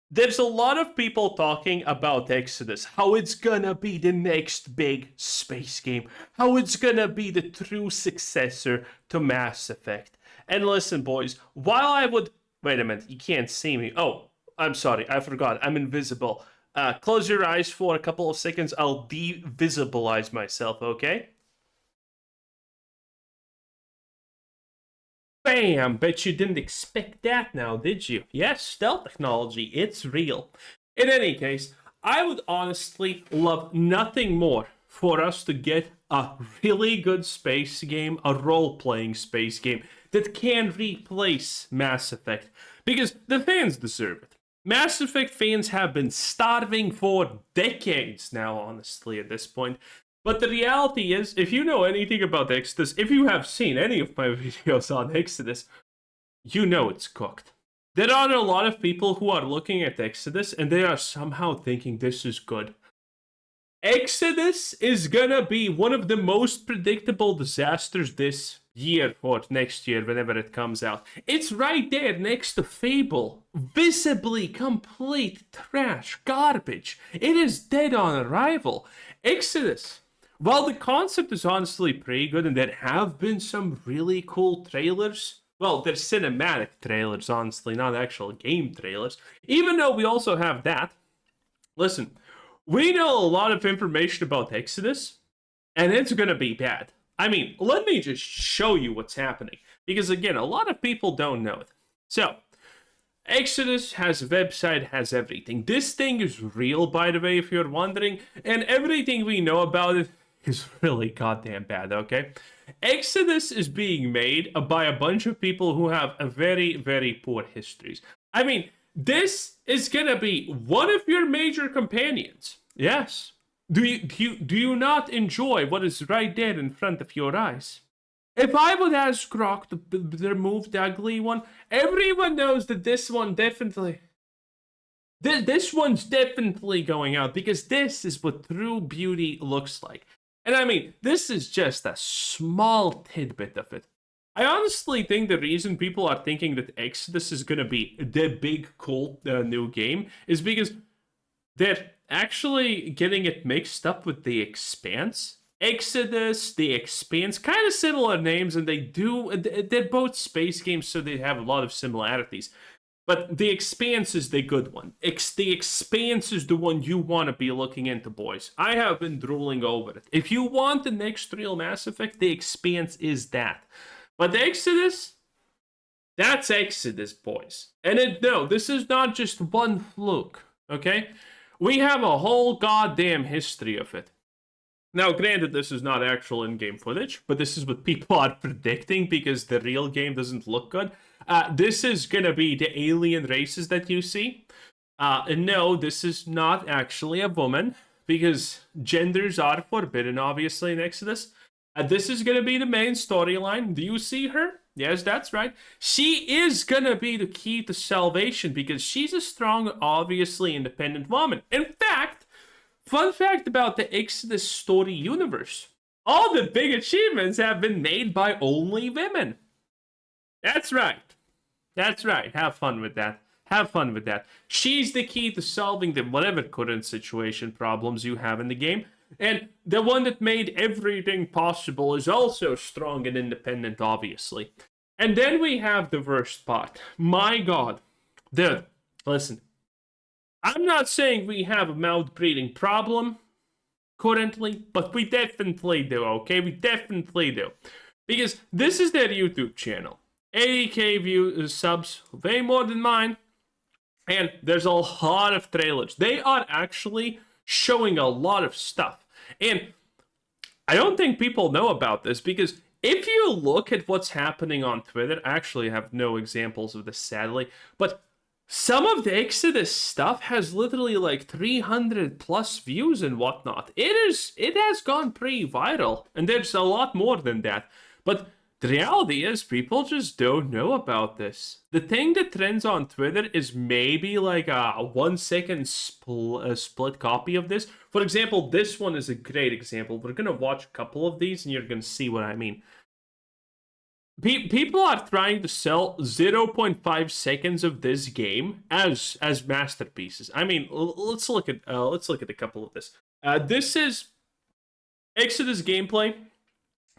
there's a lot of people talking about Exodus, how it's gonna be the next big space game, how it's gonna be the true successor to Mass Effect. And listen, boys, while I would. Wait a minute, you can't see me. Oh, I'm sorry, I forgot. I'm invisible. Close your eyes for a couple of seconds. I'll de-visibilize myself, okay? Bam! Bet you didn't expect that now, did you? Yes, stealth technology, it's real. In any case, I would honestly love nothing more for us to get a really good space game, a role playing space game that can replace Mass Effect. Because the fans deserve it. Mass Effect fans have been starving for decades now, honestly, at this point. But the reality is, if you know anything about Exodus, if you have seen any of my videos on Exodus, you know it's cooked. There are a lot of people who are looking at Exodus and they are somehow thinking this is good. Exodus is gonna be one of the most predictable disasters this year or next year, whenever it comes out. It's right there next to Fable. Visibly complete trash, garbage. It is dead on arrival. Exodus, while the concept is honestly pretty good and there have been some really cool trailers, well, they're cinematic trailers, honestly, not actual game trailers. Even though we also have that, listen, we know a lot of information about Exodus, and it's gonna be bad. I mean, let me just show you what's happening. Because again, a lot of people don't know it. So, Exodus has a website, has everything. This thing is real, by the way, if you're wondering, and everything we know about it is really goddamn bad, okay? Exodus is being made by a bunch of people who have a very, very poor histories. I mean, this is gonna be one of your major companions. Yes. Do you not enjoy what is right there in front of your eyes? If I would ask Grok to remove the ugly one, everyone knows that this one definitely. This one's definitely going out because this is what true beauty looks like. And I mean, this is just a small tidbit of it. I honestly think the reason people are thinking that Exodus is going to be the big, cool new game is because they're actually getting it mixed up with the Expanse. Exodus, the Expanse, kind of similar names, and they're both space games, so they have a lot of similarities. But the Expanse is the good one. The Expanse is the one you want to be looking into, boys. I have been drooling over it. If you want the next real Mass Effect, the Expanse is that. But the Exodus, that's Exodus, boys. And no, this is not just one fluke, okay? We have a whole goddamn history of it. Now, granted, this is not actual in-game footage, but this is what people are predicting because the real game doesn't look good. This is gonna be the alien races that you see. And no, this is not actually a woman because genders are forbidden, obviously, in Exodus. This is gonna be the main storyline. Do you see her? Yes, that's right. She is gonna be the key to salvation because she's a strong, obviously independent woman. In fact, fun fact about the Exodus story universe. All the big achievements have been made by only women. That's right. That's right. Have fun with that. Have fun with that. She's the key to solving the whatever current situation problems you have in the game. And the one that made everything possible is also strong and independent, obviously. And then we have the worst part. My god. Dude, listen. I'm not saying we have a mouth breathing problem currently, but we definitely do, okay? We definitely do. Because this is their YouTube channel. 80k views, subs, way more than mine. And there's a lot of trailers. They are actually showing a lot of stuff. And I don't think people know about this because if you look at what's happening on Twitter, I actually have no examples of this sadly, but some of the Exodus stuff has literally like 300 plus views and whatnot. It has gone pretty viral, and there's a lot more than that. But the reality is, people just don't know about this. The thing that trends on Twitter is maybe like a 1 second split copy of this. For example, this one is a great example. We're gonna watch a couple of these, and you're gonna see what I mean. People are trying to sell 0.5 seconds of this game as masterpieces. I mean, let's look at a couple of this. This is Exodus gameplay,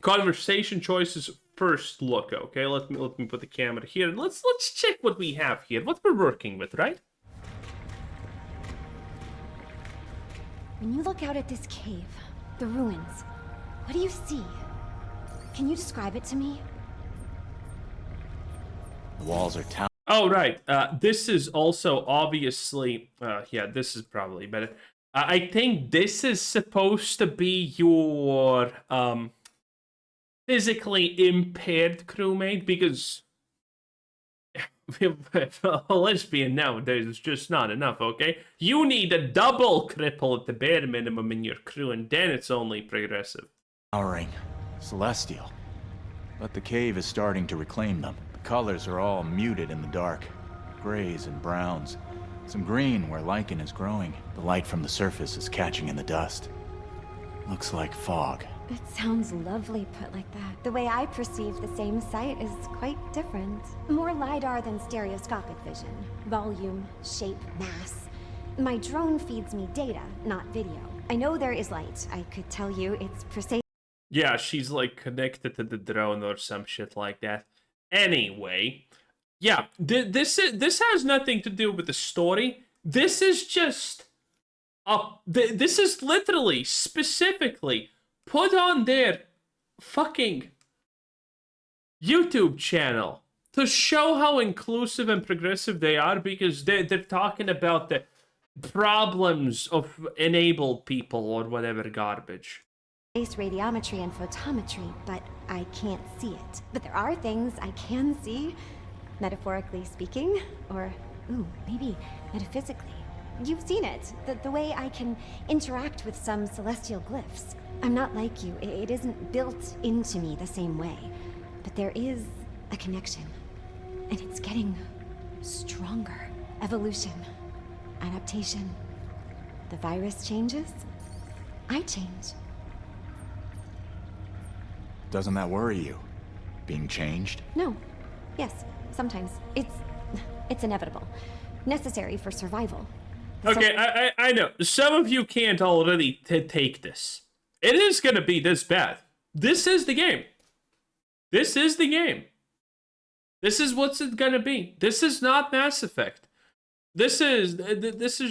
conversation choices, first look. Okay, let me put the camera here and let's check what we have here, what we're working with, right? When you look out at this cave, the ruins, what do you see? Can you describe it to me? The walls are town. Oh, right. This is also obviously... yeah, this is probably better. I think this is supposed to be your physically impaired crewmate, because... let's be a nowadays, it's just not enough, okay? You need a double cripple at the bare minimum in your crew, and then it's only progressive. Towering. Celestial. But the cave is starting to reclaim them. The colors are all muted in the dark. Grays and browns. Some green where lichen is growing. The light from the surface is catching in the dust. Looks like fog. It sounds lovely put like that. The way I perceive the same sight is quite different. More LiDAR than stereoscopic vision. Volume, shape, mass. My drone feeds me data, not video. I know there is light. I could tell you it's precise. Yeah, she's like connected to the drone or some shit like that. Anyway, yeah, this has nothing to do with the story. This is just this is literally specifically put on their fucking YouTube channel to show how inclusive and progressive they are, because they're talking about the problems of enabled people or whatever garbage. Radiometry and photometry, but I can't see it. But there are things I can see, metaphorically speaking, or, ooh, maybe metaphysically. You've seen it, the way I can interact with some celestial glyphs. I'm not like you, it isn't built into me the same way. But there is a connection, and it's getting stronger. Evolution, adaptation. The virus changes, I change. Doesn't that worry you? Being changed? No. Yes, sometimes. It's inevitable. Necessary for survival. Okay, I know. Some of you can't already take this. It is gonna be this bad. This is the game. This is the game. This is what's it gonna be. This is not Mass Effect. This is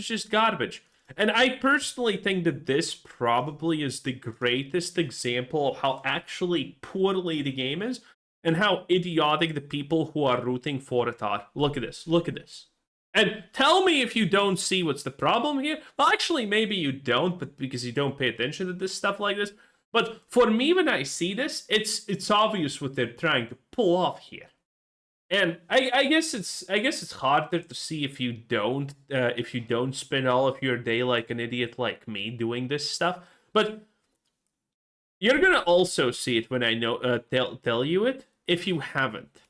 just garbage. And I personally think that this probably is the greatest example of how actually poorly the game is and how idiotic the people who are rooting for it are. Look at this. Look at this. And tell me if you don't see what's the problem here. Well, actually, maybe you don't, but because you don't pay attention to this stuff like this. But for me, when I see this, it's obvious what they're trying to pull off here. And I guess it's harder to see if you don't spend all of your day like an idiot like me doing this stuff. But you're gonna also see it when I tell you it if you haven't.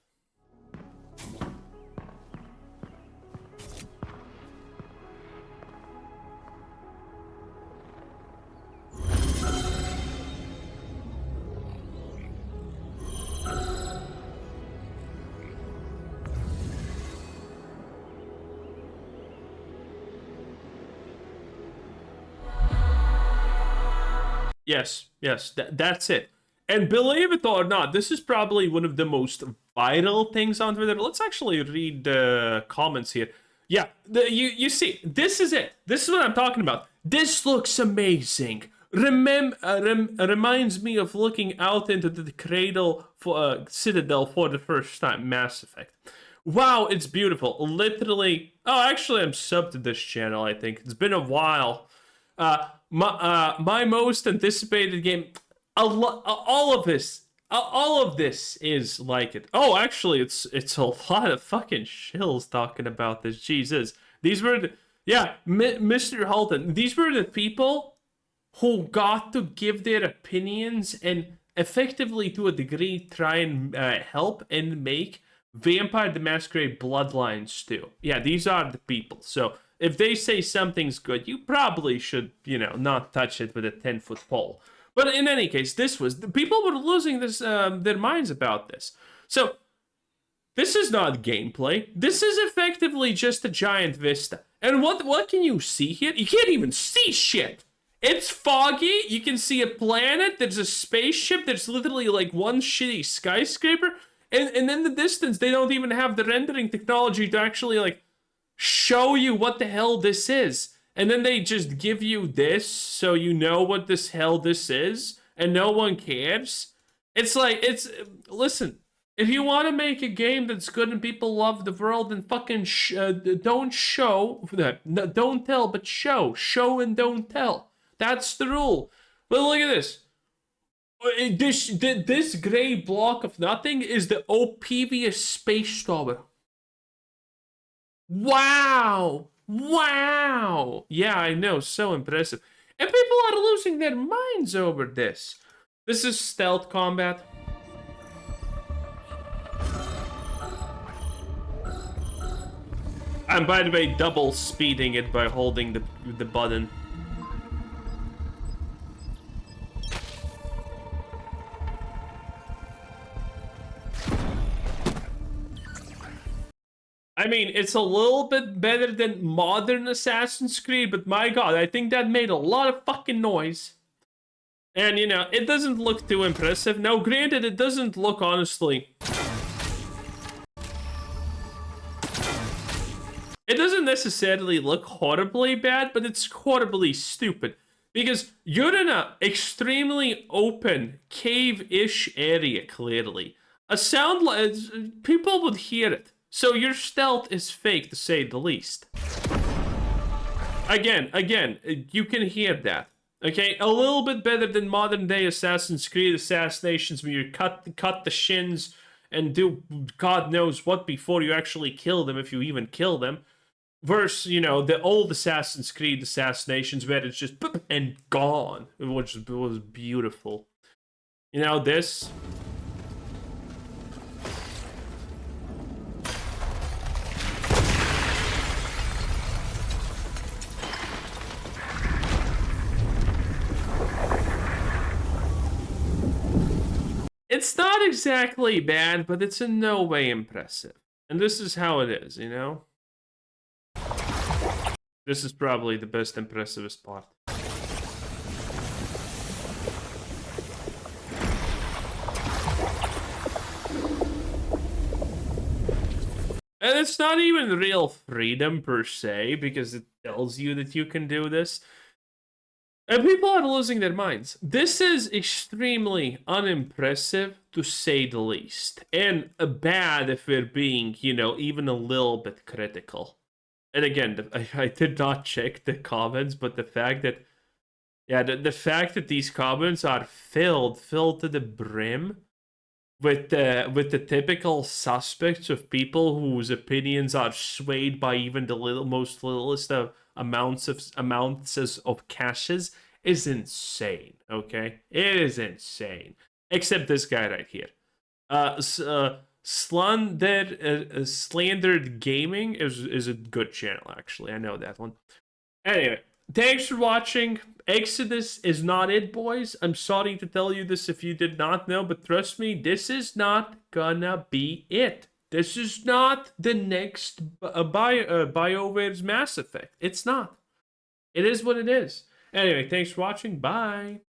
Yes, that's it. And believe it or not, this is probably one of the most viral things on Twitter. Let's actually read the comments here. Yeah, you see, this is it. This is what I'm talking about. This looks amazing. Reminds me of looking out into the cradle for Citadel for the first time. Mass Effect. Wow, it's beautiful. Literally. Oh, actually, I'm subbed to this channel. I think it's been a while. My most anticipated game. All of this is like it. Oh, actually, it's a lot of fucking shills talking about this. Jesus, these were Mr. Halton. These were the people who got to give their opinions and effectively, to a degree, try and help and make Vampire the Masquerade Bloodlines too. Yeah, these are the people. So if they say something's good, you probably should, not touch it with a 10-foot pole. But in any case, people were losing their minds about this. So this is not gameplay. This is effectively just a giant vista. And what can you see here? You can't even see shit. It's foggy. You can see a planet. There's a spaceship. There's literally like one shitty skyscraper. And in the distance, they don't even have the rendering technology to actually like show you what the hell this is. And then they just give you this so you know what this hell this is. And no one cares. It's like, listen. If you want to make a game that's good and people love the world, then fucking don't show. Don't tell, but show. Show and don't tell. That's the rule. But look at this. This gray block of nothing is the OPvious space tower. Wow. Wow. Yeah, I know. So impressive. And people are losing their minds over this. This is stealth combat. And by the way, double speeding it by holding the button. I mean, it's a little bit better than modern Assassin's Creed, but my god, I think that made a lot of fucking noise. And, you know, it doesn't look too impressive. Now, granted, it doesn't look, honestly... It doesn't necessarily look horribly bad, but it's horribly stupid. Because you're in an extremely open, cave-ish area, clearly. A sound like... people would hear it. So your stealth is fake, to say the least. Again, you can hear that. Okay, a little bit better than modern-day Assassin's Creed assassinations where you cut the shins and do God knows what before you actually kill them, if you even kill them. Versus, you know, the old Assassin's Creed assassinations where it's just boop and gone, which was beautiful. You know, this... It's not exactly bad, but it's in no way impressive. And this is how it is, you know? This is probably the best impressivest part. And it's not even real freedom per se, because it tells you that you can do this. And people are losing their minds. This is extremely unimpressive, to say the least. And bad if we're being, you know, even a little bit critical. And again, I did not check the comments, but the fact that... Yeah, the fact that these comments are filled to the brim with the typical suspects of people whose opinions are swayed by even the most littlest of amounts of caches is insane. Okay, it is insane. Except this guy right here, Slandered Gaming is a good channel, actually. I know that one. Anyway, thanks for watching. Exodus is not it, boys. I'm sorry to tell you this if you did not know, but trust me, this is not gonna be it. This is not the next BioWare's Mass Effect. It's not. It is what it is. Anyway, thanks for watching. Bye.